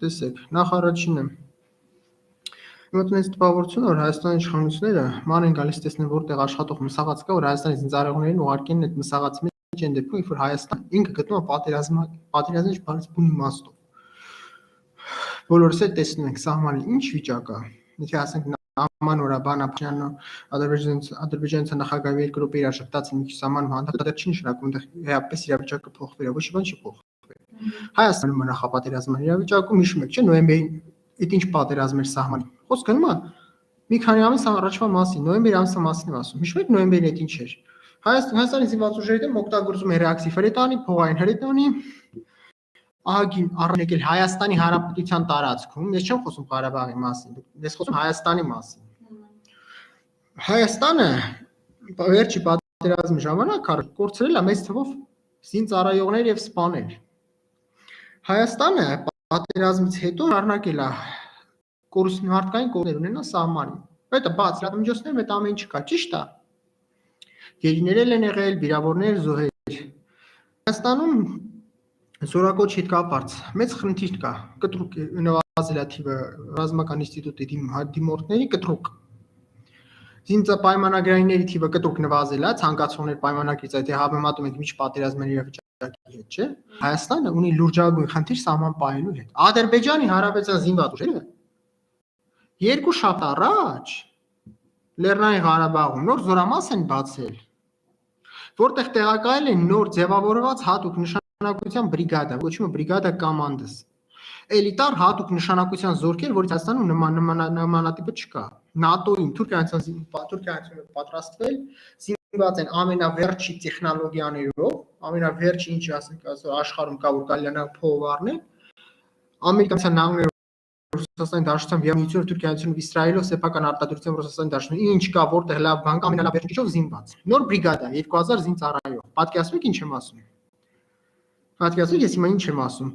տեսեք, նախ առաջինը Իմոտ մեծ տպավորություն որ Հայաստանի իշխանությունները ման են գալիս տեսնեն որտեղ աշխատող մսաղաց կա, որ Հայաստանի զինծառայողներին ուղարկեն այդ մսաղացի մեջ են դեպքում, որ Հայաստան ինքը գտնում է պատերազմի բարձ բուն իմաստով։ Բոլորս էլ տեսնում ենք սահմանի ինչ վիճակ է։ Եթե ասենք Աման Օրաբան Ափշյանը Ադրբեջանցի նախագահի երկրորդ իրաշփտացին մի քիչ սահմանում հանդիպել չի նշանակում այնտեղ реապես իրավիճակը փոխվել է, ոչ մի բան չի փոխվել։ Հայաստանում նախապատերազմային իրավիճակում հիշում եք, չէ՞, նոյեմբերի այդ ինչ պատերազմ էր սահմանի։ Խոսքը գնում է մի քանի ամիս առաջվա մասին, նոյեմբերի ամսվա մասին եմ ասում։ Հիշում եք նոյեմբերին այդ ինչ էր։ Հայաստանի զինված ուժերի դեմ օգտագործում է ռեակտիվ հրետանի, փողային հրետանի, ահագին առնեկել Հայաստանի Հանրապետության տարածքում, ես չեմ խոսում Ղարաբաղի մասին, ես խոսում Հայաստանի մասին։ Հայաստանը վերջի պատերազմի ժամանակ կորցրել է մեծ թվով զինծառայողներ եւ սպաներ։ Հայաստանը պատերազմից հետո առնակել է մարդկային կողմեր ունենա սահմանին։ Դա բաց լրատվամիջոցներում այդ ամեն ինչ կա, ճիշտ է։ Գերիներ են եղել, վիրավորներ, զոհեր։ Հայաստանում զորակոչ հետ կապված մեծ խնդիր կա։ Կտրուկ նվազել է թիվը ռազմական ինստիտուտի դիմորդների կտրուկ։ Զինծապայմանագրայինների թիվը կտրուկ նվազել է, ցանկացողներ պայմանագրից այդ համեմատում ենք միջ պատերազմների իրավիճակի հետ, չէ՞։ Հայաստանը ունի լուրջագույն խնդիր սահման պահելու հետ։ Ադրբեջանի Հանրապետության զինված ուժերը երկու շաբաթ առաջ Լեռնային Ղարաբաղում նոր զորամաս են բացել, որտեղ տեղակայել են նոր ձևավորված հատուկ նշանակության բրիգադա, կոչվում է բրիգադա կոմանդոս։ Էլիտար հատուկ նշանակության զորքեր, որից Հայաստանում նմանատիպը չկա։ ՆԱՏՕ-ին Թուրքիայից պատրաստվել, զինված են ամենավերջի տեխնոլոգիաներով, ամենավերջի ինչ ասենք աշխարհում կա որ կարելի է փող առնել։ Ամերիկացիան նահանգները Ռուսաստանի Դաշնությամբ Միացյալ Թուրքիայից Իսրայելով սեփական արտադրությամբ Ռուսաստանի Դաշնություն ինչ կա որտեղ լավ բան կա ամենալավ վերջիչով զինված նոր բրիգադա 2000 զինծառայող պատկերացնում եք ինչ եմ ասում պատկերացնում ես հիմա ինչ եմ ասում